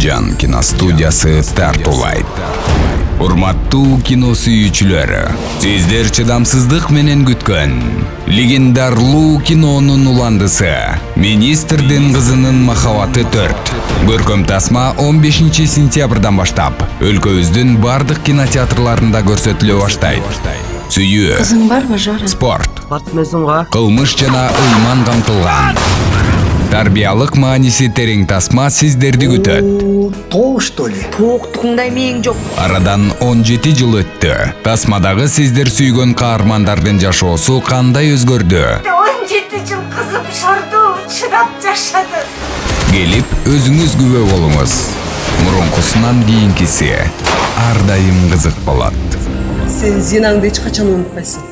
Жан киностудиясы тартуулайт. Урматтуу кино сүйүүчүлөрү, сиздер чыдамсыздык менен күткөн легендарлуу кинонун уландысы Министрдин кызынын махабаты 4. Көркөм тасма 15 сентябрдан баштап өлкөбүздүн бардык кинотеатрларында көрсөтүлө баштайт. Сүйүү, Кызың барбы, Жора? спорт, Партмесунга кылмыш жана ыйман камтылган. Тарбиялык мааниси терең тасма сиздерди күтөт. тоо что ли? Токтугуңдай мээң жок. Арадан 17 жыл өттү. Тасмадагы сиздер сүйгөн каармандардын жашоосу кандай өзгөрдү? 17 жыл кызым шорду чыдап жашады. Келип өзүңүз күбө болуңуз. Мурункусунан кийинкиси ар дайым кызык болот. Сен зинаңды эч качан унутпайсың.